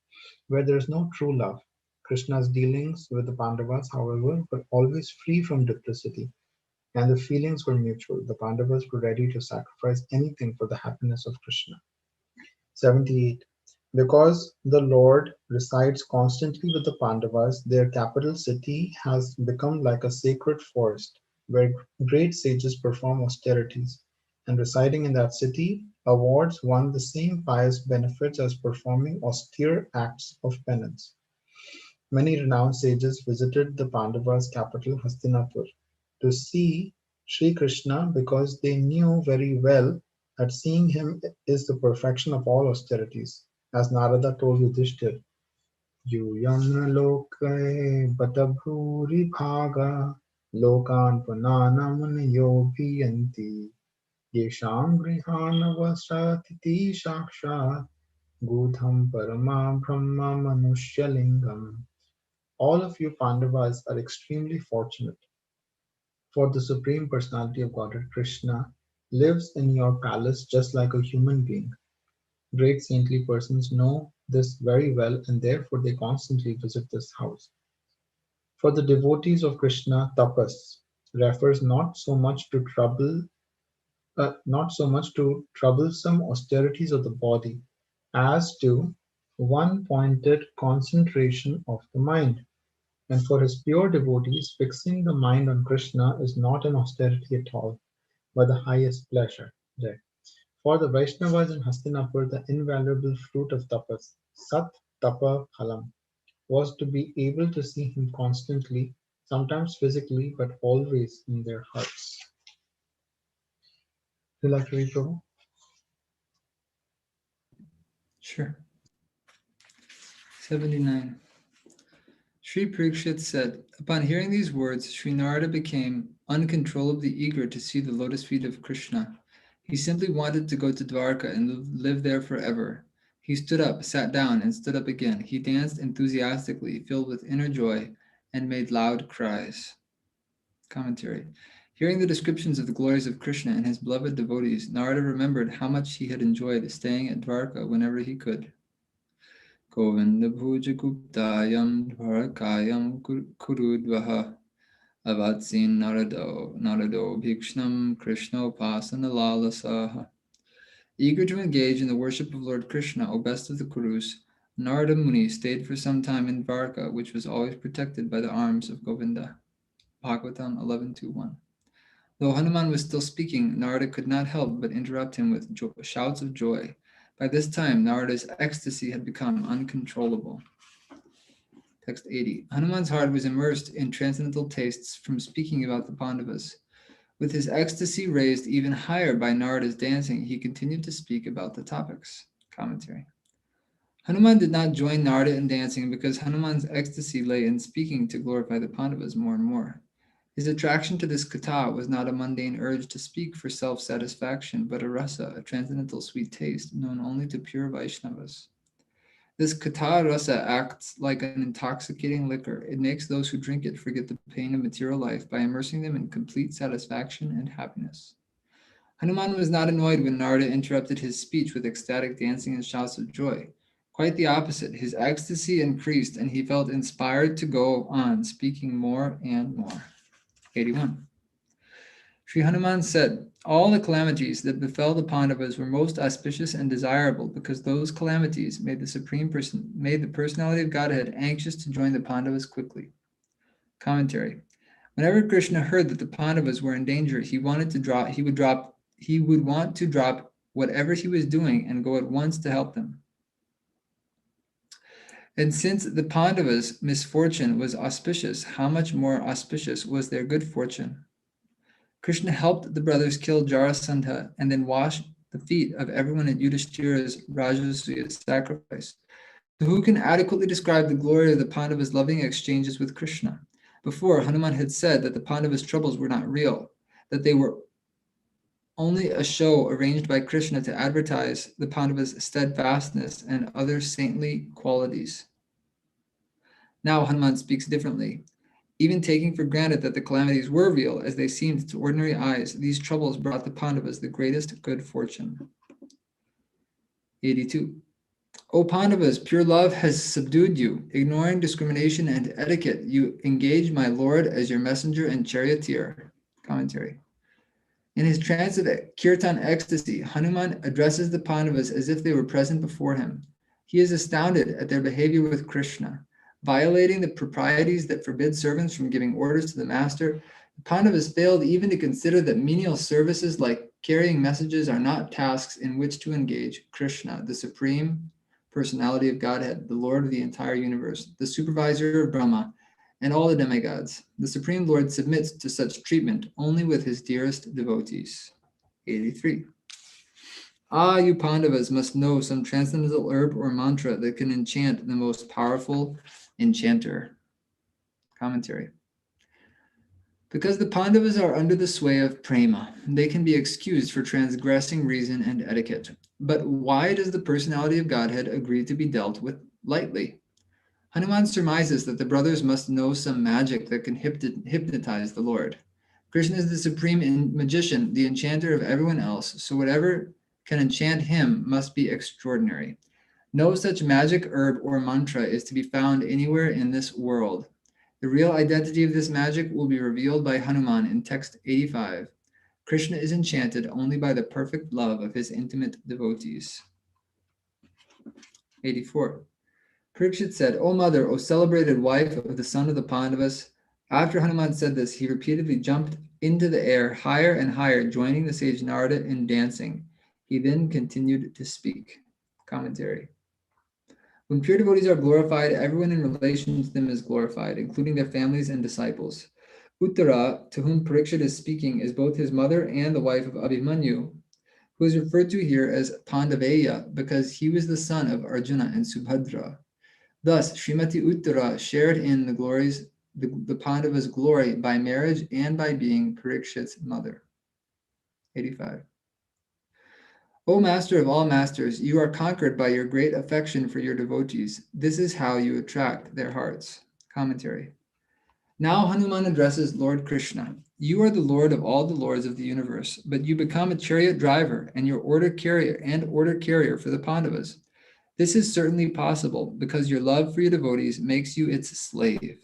where there is no true love. Krishna's dealings with the Pandavas, however, were always free from duplicity, and the feelings were mutual. The Pandavas were ready to sacrifice anything for the happiness of Krishna. 78. Because the Lord resides constantly with the Pandavas, their capital city has become like a sacred forest, where great sages perform austerities, and residing in that city awards one the same pious benefits as performing austere acts of penance. Many renowned sages visited the Pandavas' capital Hastinapur to see Sri Krishna, because they knew very well that seeing him is the perfection of all austerities. As Narada told Yudhishthir, Yuyam loke batabhuri bhaga lokan punana muniyo bhiyanti yesham grihanavasatiti sakshat gudham parama brahma manushyalingam. All of you Pandavas are extremely fortunate, for the Supreme Personality of Godhead Krishna lives in your palace just like a human being. Great saintly persons know this very well and therefore they constantly visit this house. For the devotees of Krishna, tapas refers not so much to troublesome austerities of the body as to one pointed concentration of the mind. And for his pure devotees, fixing the mind on Krishna is not an austerity at all, but the highest pleasure. Jai. For the Vaishnavas in Hastinapur, the invaluable fruit of tapas, sat tapa phalam, was to be able to see him constantly, sometimes physically, but always in their hearts. Do you like to read, Prabhu? Sure. 79. Sri Parikshit said, upon hearing these words, Sri Narada became uncontrollably eager to see the lotus feet of Krishna. He simply wanted to go to Dwarka and live there forever. He stood up, sat down, and stood up again. He danced enthusiastically, filled with inner joy, and made loud cries. Commentary. Hearing the descriptions of the glories of Krishna and his beloved devotees, Narada remembered how much he had enjoyed staying at Dwarka whenever he could. Govinda Bhuja Guptayam Dvarakayam Kurudvaha Avatsin Narado Bhikshnam Krishna Upasana Lalasaha. Eager to engage in the worship of Lord Krishna, O best of the Kurus, Narada Muni stayed for some time in Dvarka, which was always protected by the arms of Govinda. Bhagavatam 11.2.1. Though Hanuman was still speaking, Narada could not help but interrupt him with shouts of joy. By this time, Narada's ecstasy had become uncontrollable. Text 80. Hanuman's heart was immersed in transcendental tastes from speaking about the Pandavas. With his ecstasy raised even higher by Narada's dancing, he continued to speak about the topics. Commentary. Hanuman did not join Narada in dancing because Hanuman's ecstasy lay in speaking to glorify the Pandavas more and more. His attraction to this katha was not a mundane urge to speak for self-satisfaction, but a rasa, a transcendental sweet taste, known only to pure Vaishnavas. This katha rasa acts like an intoxicating liquor. It makes those who drink it forget the pain of material life by immersing them in complete satisfaction and happiness. Hanuman was not annoyed when Narada interrupted his speech with ecstatic dancing and shouts of joy. Quite the opposite. His ecstasy increased and he felt inspired to go on, speaking more and more. 81. Sri Hanuman said, all the calamities that befell the Pandavas were most auspicious and desirable because those calamities made the personality of Godhead anxious to join the Pandavas quickly. Commentary. Whenever Krishna heard that the Pandavas were in danger, he would want to drop whatever he was doing and go at once to help them. And since the Pandavas' misfortune was auspicious, how much more auspicious was their good fortune? Krishna helped the brothers kill Jarasandha and then washed the feet of everyone at Yudhishthira's Rajasuya sacrifice. So who can adequately describe the glory of the Pandavas' loving exchanges with Krishna? Before, Hanuman had said that the Pandavas' troubles were not real, that they were only a show arranged by Krishna to advertise the Pandavas' steadfastness and other saintly qualities. Now Hanuman speaks differently. Even taking for granted that the calamities were real, as they seemed to ordinary eyes, these troubles brought the Pandavas the greatest good fortune. 82. O Pandavas, pure love has subdued you. Ignoring discrimination and etiquette, you engage my Lord as your messenger and charioteer. Commentary. In his trance of kirtan ecstasy, Hanuman addresses the Pandavas as if they were present before him. He is astounded at their behavior with Krishna. Violating the proprieties that forbid servants from giving orders to the master, the Pandavas failed even to consider that menial services like carrying messages are not tasks in which to engage Krishna, the supreme personality of Godhead, the Lord of the entire universe, the supervisor of Brahma, and all the demigods. The Supreme Lord submits to such treatment only with his dearest devotees. 83. Ah, you Pandavas must know some transcendental herb or mantra that can enchant the most powerful enchanter. Commentary. Because the Pandavas are under the sway of prema, they can be excused for transgressing reason and etiquette. But why does the personality of Godhead agree to be dealt with lightly? Hanuman surmises that the brothers must know some magic that can hypnotize the Lord. Krishna is the supreme magician, the enchanter of everyone else, so whatever can enchant him must be extraordinary. No such magic herb or mantra is to be found anywhere in this world. The real identity of this magic will be revealed by Hanuman in text 85. Krishna is enchanted only by the perfect love of his intimate devotees. 84. Parikshit said, O mother, O celebrated wife of the son of the Pandavas. After Hanuman said this, he repeatedly jumped into the air higher and higher, joining the sage Narada in dancing. He then continued to speak. Commentary. When pure devotees are glorified, everyone in relation to them is glorified, including their families and disciples. Uttara, to whom Parikshit is speaking, is both his mother and the wife of Abhimanyu, who is referred to here as Pandaveya because he was the son of Arjuna and Subhadra. Thus, Srimati Uttara shared in the glories, the Pandavas' glory by marriage and by being Parikshit's mother. 85. O master of all masters, you are conquered by your great affection for your devotees. This is how you attract their hearts. Commentary. Now Hanuman addresses Lord Krishna. You are the Lord of all the lords of the universe, but you become a chariot driver and your order carrier for the Pandavas. This is certainly possible because your love for your devotees makes you its slave.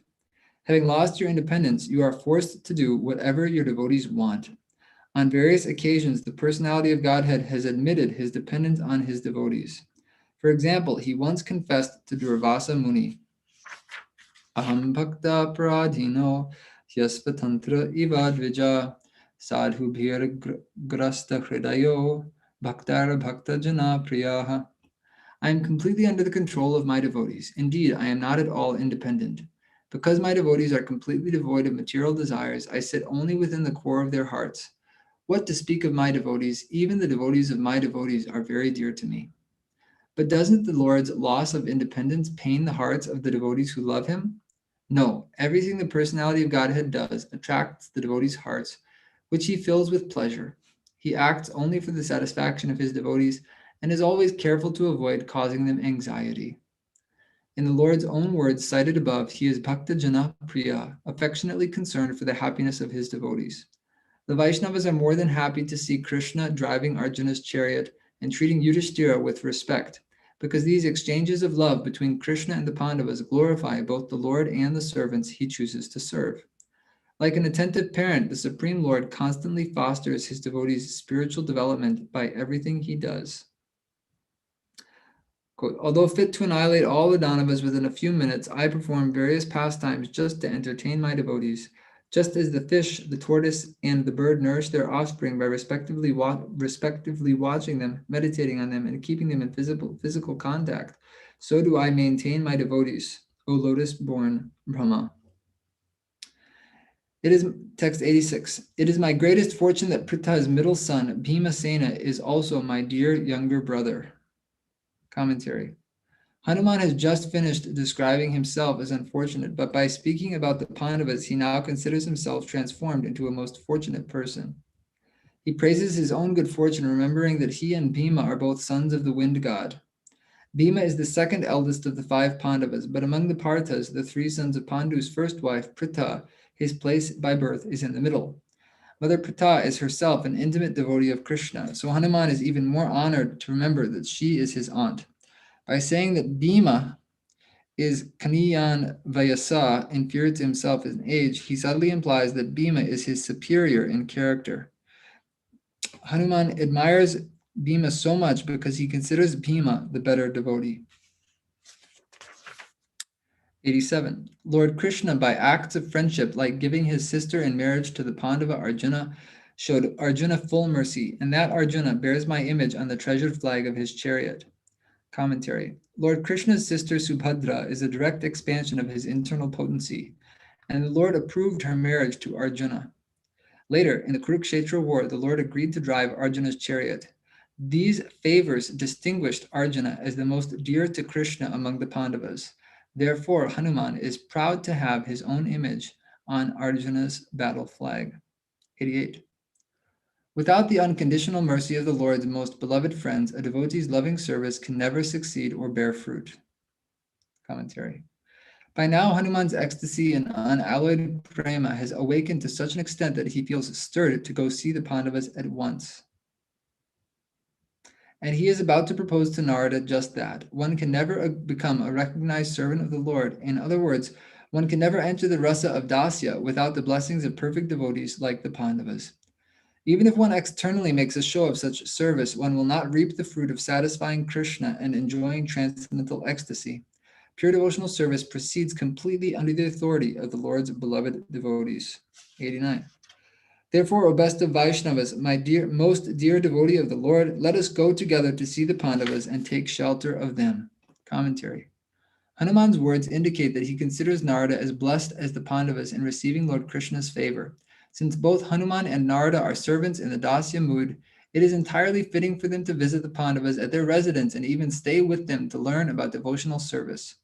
Having lost your independence, you are forced to do whatever your devotees want. On various occasions, the personality of Godhead has admitted his dependence on his devotees. For example, he once confessed to Durvasa Muni, Aham bhakta pradhino yasvatantra iva dvija sadhubhir grasta hridayo bhaktar bhakta jana priyaha. I am completely under the control of my devotees. Indeed, I am not at all independent. Because my devotees are completely devoid of material desires, I sit only within the core of their hearts. What to speak of my devotees? Even the devotees of my devotees are very dear to me. But doesn't the Lord's loss of independence pain the hearts of the devotees who love him? No, everything the personality of Godhead does attracts the devotees' hearts, which he fills with pleasure. He acts only for the satisfaction of his devotees and is always careful to avoid causing them anxiety. In the Lord's own words cited above, he is Bhakta Jana Priya, affectionately concerned for the happiness of his devotees. The Vaishnavas are more than happy to see Krishna driving Arjuna's chariot and treating Yudhishthira with respect, because these exchanges of love between Krishna and the Pandavas glorify both the Lord and the servants he chooses to serve. Like an attentive parent, the Supreme Lord constantly fosters his devotees' spiritual development by everything he does. Quote, although fit to annihilate all the Danavas within a few minutes, I perform various pastimes just to entertain my devotees, just as the fish, the tortoise, and the bird nourish their offspring by respectively watching them, meditating on them, and keeping them in physical contact. So do I maintain my devotees, O lotus-born Brahma. It is text 86. It is my greatest fortune that Pritha's middle son, Bhimasena, is also my dear younger brother. Commentary. Hanuman has just finished describing himself as unfortunate, but by speaking about the Pandavas, he now considers himself transformed into a most fortunate person. He praises his own good fortune, remembering that he and Bhima are both sons of the wind god. Bhima is the second eldest of the 5 Pandavas, but among the Parthas, the 3 sons of Pandu's first wife, Pritha, his place by birth is in the middle. Mother Pritha is herself an intimate devotee of Krishna, so Hanuman is even more honored to remember that she is his aunt. By saying that Bhima is Kaniyan Vayasa, inferior to himself in age, he subtly implies that Bhima is his superior in character. Hanuman admires Bhima so much because he considers Bhima the better devotee. 87. Lord Krishna, by acts of friendship, like giving his sister in marriage to the Pandava Arjuna, showed Arjuna full mercy, and that Arjuna bears my image on the treasured flag of his chariot. Commentary. Lord Krishna's sister Subhadra is a direct expansion of his internal potency. and the Lord approved her marriage to Arjuna. Later, in the Kurukshetra war, the Lord agreed to drive Arjuna's chariot. These favors distinguished Arjuna as the most dear to Krishna among the Pandavas. Therefore, Hanuman is proud to have his own image on Arjuna's battle flag. 88. Without the unconditional mercy of the Lord's most beloved friends, a devotee's loving service can never succeed or bear fruit. Commentary. By now, Hanuman's ecstasy and unalloyed prema has awakened to such an extent that he feels stirred to go see the Pandavas at once. And he is about to propose to Narada just that. One can never become a recognized servant of the Lord. In other words, one can never enter the rasa of dasya without the blessings of perfect devotees like the Pandavas. Even if one externally makes a show of such service, one will not reap the fruit of satisfying Krishna and enjoying transcendental ecstasy. Pure devotional service proceeds completely under the authority of the Lord's beloved devotees. 89. Therefore, O best of Vaishnavas, my most dear devotee of the Lord, let us go together to see the Pandavas and take shelter of them. Commentary. Hanuman's words indicate that he considers Narada as blessed as the Pandavas in receiving Lord Krishna's favor. Since both Hanuman and Narada are servants in the Dasya mood, it is entirely fitting for them to visit the Pandavas at their residence and even stay with them to learn about devotional service.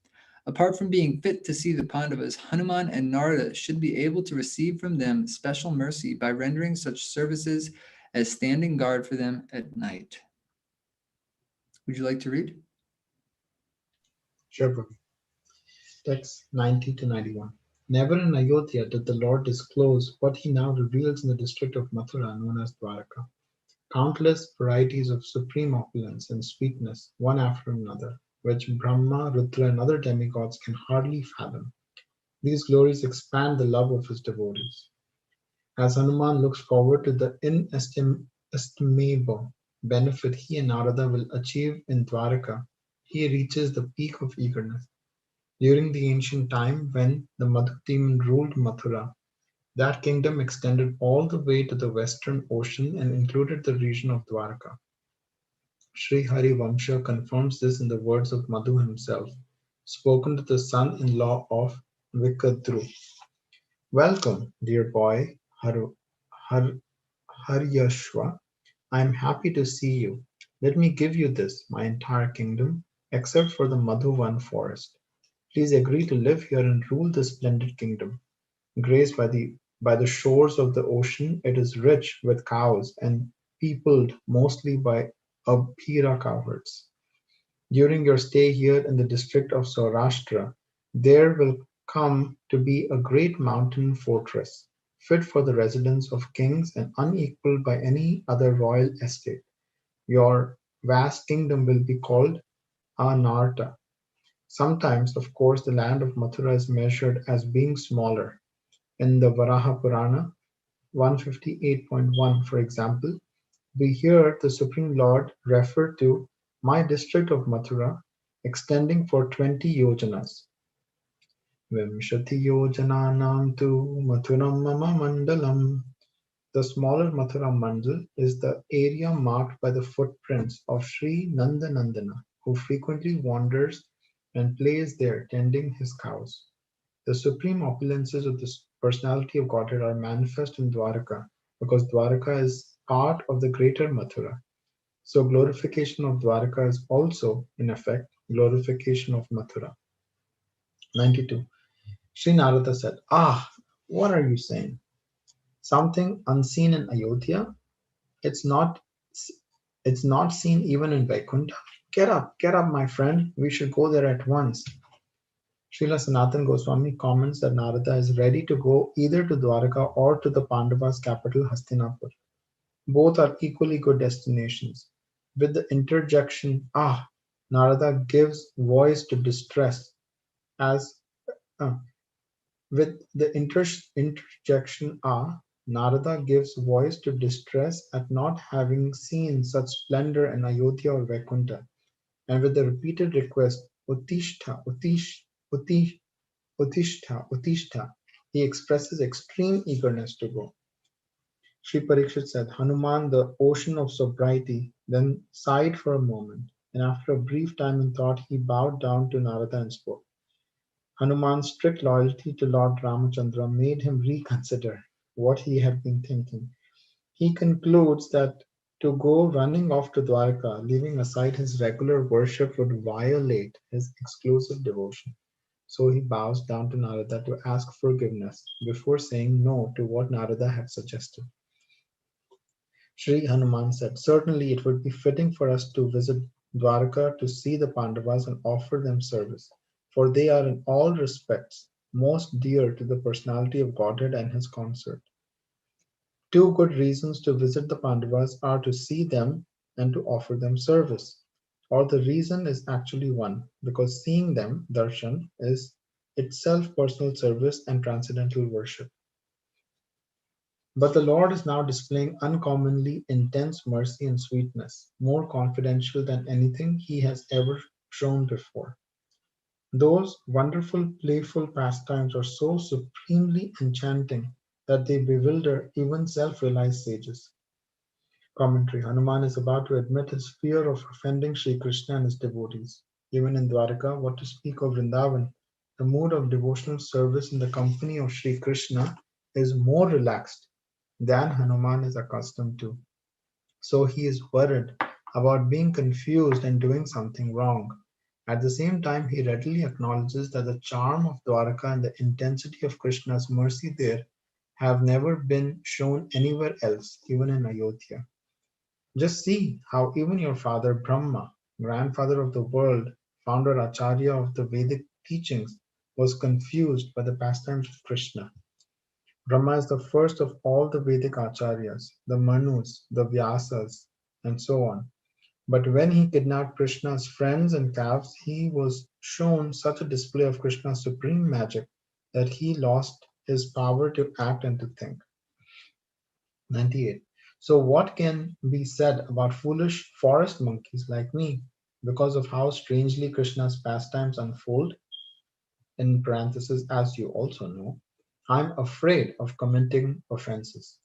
Apart from being fit to see the Pandavas, Hanuman and Narada should be able to receive from them special mercy by rendering such services as standing guard for them at night. Would you like to read? Sure, Prabhu. Text 90 to 91. Never in Ayodhya did the Lord disclose what he now reveals in the district of Mathura known as Dwaraka. Countless varieties of supreme opulence and sweetness, one after another, which Brahma, Rudra, and other demigods can hardly fathom. These glories expand the love of his devotees. As Hanuman looks forward to the inestimable benefit he and Narada will achieve in Dwaraka, he reaches the peak of eagerness. During the ancient time when the Madhu demon ruled Mathura, that kingdom extended all the way to the western ocean and included the region of Dwaraka. Sri Hari Vamsha confirms this in the words of Madhu himself, spoken to the son-in-law of Vikadru. Welcome, dear boy Har, Haryashva. I am happy to see you. Let me give you this, my entire kingdom, except for the Madhuvan forest. Please agree to live here and rule this splendid kingdom. Graced by the shores of the ocean, it is rich with cows and peopled mostly by Abhira cowherds. During your stay here in the district of Saurashtra, there will come to be a great mountain fortress, fit for the residence of kings and unequaled by any other royal estate. Your vast kingdom will be called Anarta. Sometimes, of course, the land of Mathura is measured as being smaller. In the Varaha Purana 158.1, for example, we hear the Supreme Lord refer to my district of Mathura extending for 20 yojanas. Vimshati yojananam tu Mathuram mama mandalam. The smaller Mathura mandal is the area marked by the footprints of Sri Nandanandana, who frequently wanders and plays there tending his cows. The supreme opulences of the personality of Godhead are manifest in Dwaraka because Dwaraka is part of the greater Mathura. So glorification of Dwaraka is also, in effect, glorification of Mathura. 92. Sri Narada said, Ah, what are you saying? Something unseen in Ayodhya? It's not it's not seen even in Vaikuntha. Get up, my friend. We should go there at once. Srila Sanatan Goswami comments that Narada is ready to go either to Dwaraka or to the Pandavas' capital Hastinapur. Both are equally good destinations. With the interjection "ah," Narada gives voice to distress as uh, with the interjection "ah," Narada gives voice to distress at not having seen such splendor in Ayodhya or Vaikuntha, and with the repeated request "Uttishta, Uttishta," he expresses extreme eagerness to go. Sri Parikshit said, Hanuman, the ocean of sobriety, then sighed for a moment, and after a brief time in thought, he bowed down to Narada and spoke. Hanuman's strict loyalty to Lord Ramachandra made him reconsider what he had been thinking. He concludes that to go running off to Dwarka, leaving aside his regular worship, would violate his exclusive devotion. So he bows down to Narada to ask forgiveness before saying no to what Narada had suggested. Sri Hanuman said, "Certainly it would be fitting for us to visit Dwarka to see the Pandavas and offer them service, for they are in all respects most dear to the personality of Godhead and his consort. Two good reasons to visit the Pandavas are to see them and to offer them service. Or the reason is actually one, because seeing them, darshan, is itself personal service and transcendental worship. But the Lord is now displaying uncommonly intense mercy and sweetness, more confidential than anything he has ever shown before. Those wonderful playful pastimes are so supremely enchanting that they bewilder even self-realized sages. Commentary: Hanuman is about to admit his fear of offending Sri Krishna and his devotees. Even in Dwaraka, what to speak of Vrindavan, the mood of devotional service in the company of Sri Krishna is more relaxed than Hanuman is accustomed to. So he is worried about being confused and doing something wrong. At the same time, he readily acknowledges that the charm of Dwaraka and the intensity of Krishna's mercy there have never been shown anywhere else, even in Ayodhya. Just see how even your father Brahma, grandfather of the world, founder Acharya of the Vedic teachings, was confused by the pastimes of Krishna. Brahma is the first of all the Vedic Acharyas, the Manus, the Vyasas, and so on. But when he kidnapped Krishna's friends and calves, he was shown such a display of Krishna's supreme magic that he lost his power to act and to think. 98. So, what can be said about foolish forest monkeys like me because of how strangely Krishna's pastimes unfold? In parentheses, as you also know, I'm afraid of committing offenses.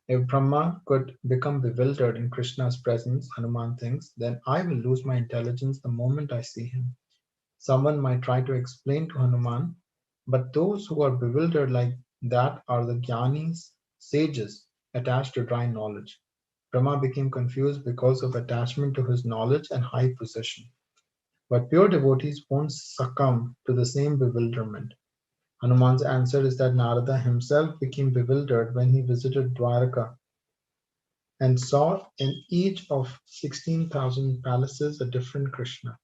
If Brahma could become bewildered in Krishna's presence, Hanuman thinks, then I will lose my intelligence the moment I see him. Someone might try to explain to Hanuman, but those who are bewildered like that are the Jnanis, sages, attached to dry knowledge. Brahma became confused because of attachment to his knowledge and high position. But pure devotees won't succumb to the same bewilderment. Hanuman's answer is that Narada himself became bewildered when he visited Dwaraka and saw in each of 16,000 palaces a different Krishna.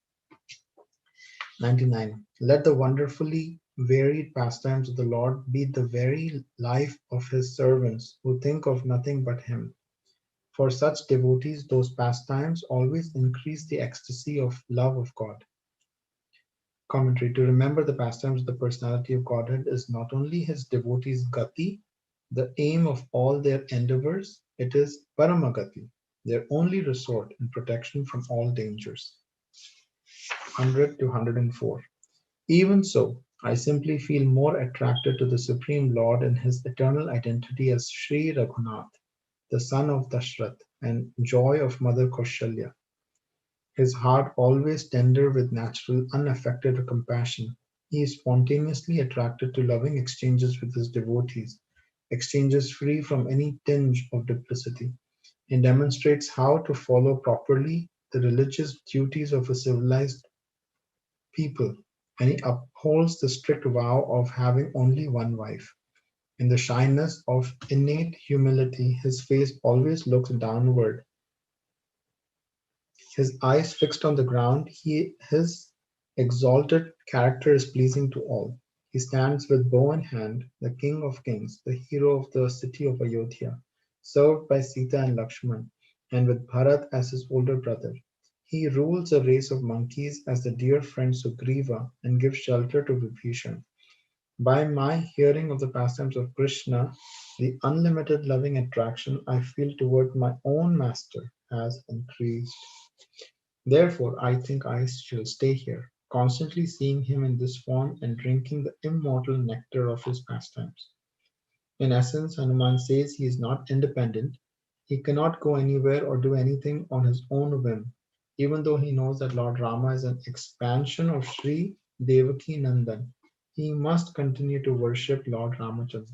99. Let the wonderfully varied pastimes of the Lord be the very life of his servants who think of nothing but him. For such devotees, those pastimes always increase the ecstasy of love of God. Commentary: to remember the pastimes of the personality of Godhead is not only his devotees' gati, the aim of all their endeavors, it is paramagati, their only resort and protection from all dangers. 100 to 104. Even so, I simply feel more attracted to the Supreme Lord in his eternal identity as Sri Raghunath, the son of Dashrath and joy of Mother Kaushalya. His heart always tender with natural, unaffected compassion, he is spontaneously attracted to loving exchanges with his devotees, exchanges free from any tinge of duplicity. He demonstrates how to follow properly the religious duties of a civilized people, and he upholds the strict vow of having only one wife. In the shyness of innate humility, his face always looks downward, his eyes fixed on the ground. His exalted character is pleasing to all. He stands with bow in hand, the king of kings, the hero of the city of Ayodhya, served by Sita and Lakshman, and with Bharat as his older brother. He rules a race of monkeys as the dear friend Sugriva and gives shelter to Vibhishan. By my hearing of the pastimes of Krishna, the unlimited loving attraction I feel toward my own master has increased. Therefore, I think I shall stay here, constantly seeing him in this form and drinking the immortal nectar of his pastimes. In essence, Hanuman says he is not independent. He cannot go anywhere or do anything on his own whim, even though he knows that Lord Rama is an expansion of Sri Devaki Nandan. he must continue to worship Lord Ramachandra.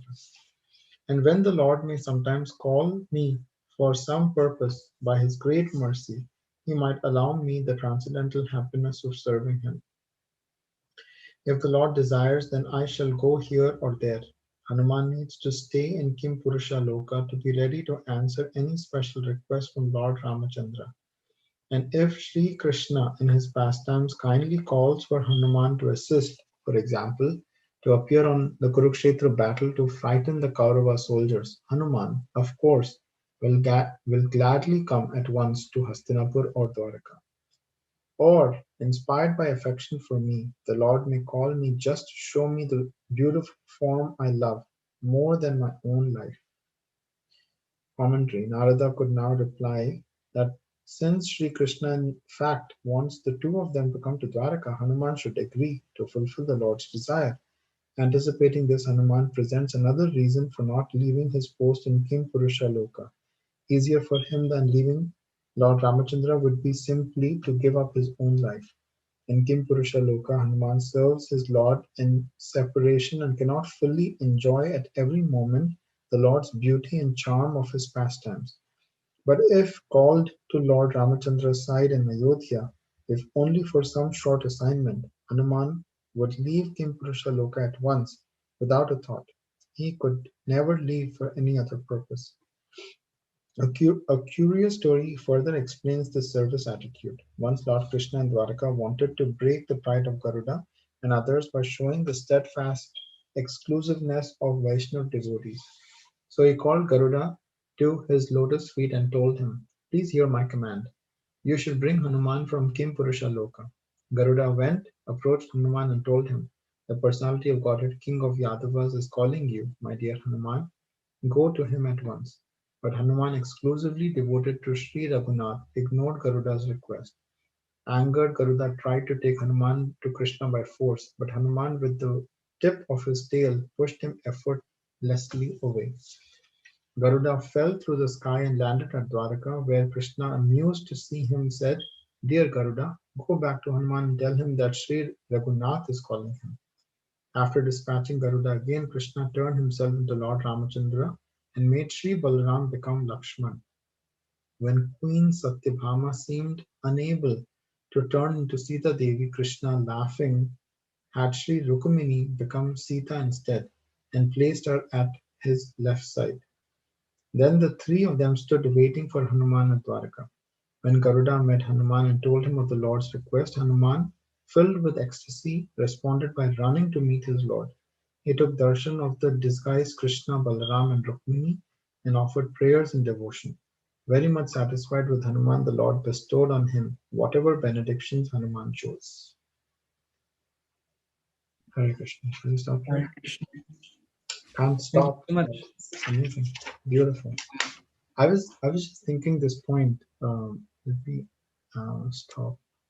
And when the Lord may sometimes call me for some purpose, by his great mercy, he might allow me the transcendental happiness of serving him. If the Lord desires, then I shall go here or there. Hanuman needs to stay in Kim Purusha Loka to be ready to answer any special request from Lord Ramachandra. And if Sri Krishna in his pastimes kindly calls for Hanuman to assist, for example, to appear on the Kurukshetra battle to frighten the Kaurava soldiers, Hanuman, of course, will gladly come at once to Hastinapur or Dwaraka. Or, inspired by affection for me, the Lord may call me just to show me the beautiful form I love more than my own life. Commentary. Narada could now reply that since Sri Krishna in fact wants the two of them to come to Dwaraka, Hanuman should agree to fulfill the Lord's desire. Anticipating this, Hanuman presents another reason for not leaving his post in Kim Purusha Loka. Easier for him than leaving Lord Ramachandra would be simply to give up his own life. In Kim Purusha Loka, Hanuman serves his Lord in separation and cannot fully enjoy at every moment the Lord's beauty and charm of his pastimes. But if called to Lord Ramachandra's side in Ayodhya, if only for some short assignment, Hanuman would leave Kim Purusha Loka at once, without a thought. He could never leave for any other purpose. A curious story further explains this service attitude. Once Lord Krishna in Dwaraka wanted to break the pride of Garuda and others by showing the steadfast exclusiveness of Vaishnav devotees. So he called Garuda to his lotus feet and told him, "Please hear my command. You should bring Hanuman from Kim Purusha Loka." Garuda went, approached Hanuman and told him, "The personality of Godhead, King of Yadavas, is calling you, my dear Hanuman. Go to him at once." But Hanuman, exclusively devoted to Sri Raghunath, ignored Garuda's request. Angered, Garuda tried to take Hanuman to Krishna by force, but Hanuman, with the tip of his tail, pushed him effortlessly away. Garuda fell through the sky and landed at Dwaraka, where Krishna, amused to see him, said, "Dear Garuda, go back to Hanuman and tell him that Sri Raghunath is calling him." After dispatching Garuda again, Krishna turned himself into Lord Ramachandra and made Sri Balaram become Lakshman. When Queen Satyabhama seemed unable to turn into Sita Devi, Krishna, laughing, had Sri Rukumini become Sita instead and placed her at his left side. Then the three of them stood waiting for Hanuman at Dwaraka. When Garuda met Hanuman and told him of the Lord's request, Hanuman, filled with ecstasy, responded by running to meet his Lord. He took darshan of the disguised Krishna, Balaram, and Rukmini and offered prayers and devotion. Very much satisfied with Hanuman, the Lord bestowed on him whatever benedictions Hanuman chose. Hare Krishna. Shall we stop here? Hare Krishna. Can't Thank you stop. so much. It's amazing. Beautiful. I was just thinking this point. Let me stop